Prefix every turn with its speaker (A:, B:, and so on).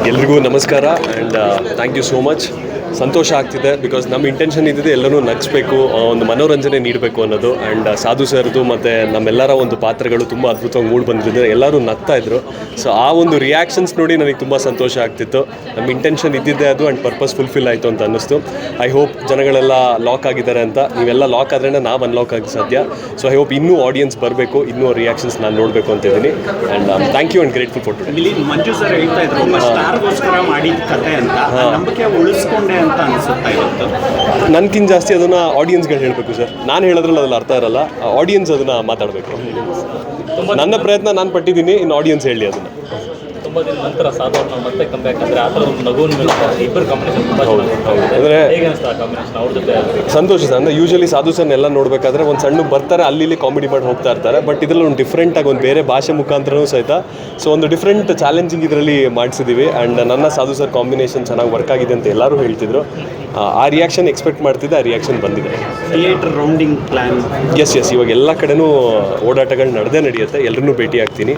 A: ಎಲ್ರಿಗೂ ನಮಸ್ಕಾರ and thank you so much. ಸಂತೋಷ ಆಗ್ತಿದೆ ಬಿಕಾಸ್ ನಮ್ಮ ಇಂಟೆನ್ಷನ್ ಇದ್ದಿದೆ ಎಲ್ಲರೂ ನಗಿಸ್ಬೇಕು, ಒಂದು ಮನೋರಂಜನೆ ನೀಡಬೇಕು ಅನ್ನೋದು. ಆ್ಯಂಡ್ ಸಾಧು ಸರ್ದು ಮತ್ತು ನಮ್ಮೆಲ್ಲರ ಒಂದು ಪಾತ್ರಗಳು ತುಂಬ ಅದ್ಭುತವಾಗಿ ಮೂಡಿ ಬಂದಿದೆ, ಎಲ್ಲರೂ ನಗ್ತಾ ಇದ್ರು. ಸೊ ಆ ಒಂದು ರಿಯಾಕ್ಷನ್ಸ್ ನೋಡಿ ನನಗೆ ತುಂಬ ಸಂತೋಷ ಆಗ್ತಿತ್ತು. ನಮ್ಮ ಇಂಟೆನ್ಷನ್ ಇದ್ದಿದ್ದೆ ಅದು ಆ್ಯಂಡ್ ಪರ್ಪಸ್ ಫುಲ್ಫಿಲ್ ಆಯಿತು ಅಂತ ಅನ್ನಿಸ್ತು. ಐ ಹೋಪ್ ಜನಗಳೆಲ್ಲ ಲಾಕ್ ಆಗಿದ್ದಾರೆ ಅಂತ. ನೀವೆಲ್ಲ ಲಾಕ್ ಆದ್ರೇ ನಾವು ಅನ್ಲಾಕ್ ಆಗಿ ಸಾಧ್ಯ. ಸೊ ಐ ಹೋಪ್ ಇನ್ನೂ ಆಡಿಯನ್ಸ್ ಬರಬೇಕು, ಇನ್ನೂ ರಿಯಾಕ್ಷನ್ಸ್ ನಾನು ನೋಡಬೇಕು ಅಂತ ಇದ್ದೀನಿ. And thank you and grateful for today.
B: ಇಲ್ಲಿ ಮಂಜು ಸರ್ ಹೇಳ್ತಾ ಇದ್ರು ಸ್ಟಾರ್ಗೋಸ್ಕರ ಮಾಡಿದ ಕತೆ ಅಂತ, ನಂಬಿಕೆ ಉಳಿಸ್ಕೊಂಡೆ ಅಂತ ಅನಿಸುತ್ತಾ ಇವತ್ತು.
A: ನನ್ಗಿಂತ ಜಾಸ್ತಿ ಅದನ್ನು ಆಡಿಯನ್ಸ್ಗಳು ಹೇಳಬೇಕು ಸರ್. ನಾನು ಹೇಳೋದ್ರಲ್ಲಿ ಅದ್ರಲ್ಲಿ ಅರ್ಥ ಇರಲ್ಲ, ಆಡಿಯನ್ಸ್ ಅದನ್ನು ಮಾತಾಡಬೇಕು. ನನ್ನ ಪ್ರಯತ್ನ ನಾನು ಪಟ್ಟಿದ್ದೀನಿ, ಇನ್ನು ಆಡಿಯನ್ಸ್ ಹೇಳಿ ಅದನ್ನು.
C: ತುಂಬ ದಿನ ನಂತರ ಸಾಧು ಅವ್ರನ್ನ ಮತ್ತೆ ಕಂಬ್ಯಾಕ್ ಅಂದರೆ ಆ ಥರ ಒಂದು ನಗುವಿನ ಮೇಲೆ ಇಬ್ಬರು ಕಾಂಬಿನೇಷನ್ ತುಂಬ
A: ಅಂದರೆ
C: ಹೇಗೆ ಅನಿಸ್ತಾ ಕಾಂಬಿನೇಷನ್ ಅವ್ರ ಜೊತೆ?
A: ಸಂತೋಷ ಸರ್. ಅಂದರೆ ಯೂಶಲಿ ಸಾಧು ಸರ್ನೆಲ್ಲ ನೋಡಬೇಕಾದ್ರೆ ಒಂದು ಸಣ್ಣ ಬರ್ತಾರೆ, ಅಲ್ಲಿ ಕಾಮಿಡಿ ಮಾಡಿ ಹೋಗ್ತಾ ಇರ್ತಾರೆ. ಬಟ್ ಇದರಲ್ಲಿ ಒಂದು ಡಿಫ್ರೆಂಟಾಗಿ ಒಂದು ಬೇರೆ ಭಾಷೆ ಮುಖಾಂತರನೂ ಸಹಿತ ಸೊ ಒಂದು ಡಿಫ್ರೆಂಟ್ ಚಾಲೆಂಜಿಂಗ್ ಇದರಲ್ಲಿ ಮಾಡಿಸಿದ್ದೀವಿ. ಆ್ಯಂಡ್ ನನ್ನ ಸಾಧು ಸರ್ ಕಾಂಬಿನೇಷನ್ ಚೆನ್ನಾಗಿ ವರ್ಕ್ ಆಗಿದೆ ಅಂತ ಎಲ್ಲರೂ ಹೇಳ್ತಿದ್ರು. ಆ ರಿಯಾಕ್ಷನ್ ಎಕ್ಸ್ಪೆಕ್ಟ್ ಮಾಡ್ತಿದ್ದೆ, ಆ ರಿಯಾಕ್ಷನ್ ಬಂದಿದೆ.
B: ಥಿಯೇಟರ್ ರೌಂಡಿಂಗ್ ಪ್ಲ್ಯಾನ್
A: ಎಸ್ ಇವಾಗ ಎಲ್ಲ ಕಡೆನೂ ಓಡಾಟಗಳು ನಡೆಯುತ್ತೆ. ಎಲ್ಲರನ್ನೂ ಭೇಟಿ ಆಗ್ತೀನಿ.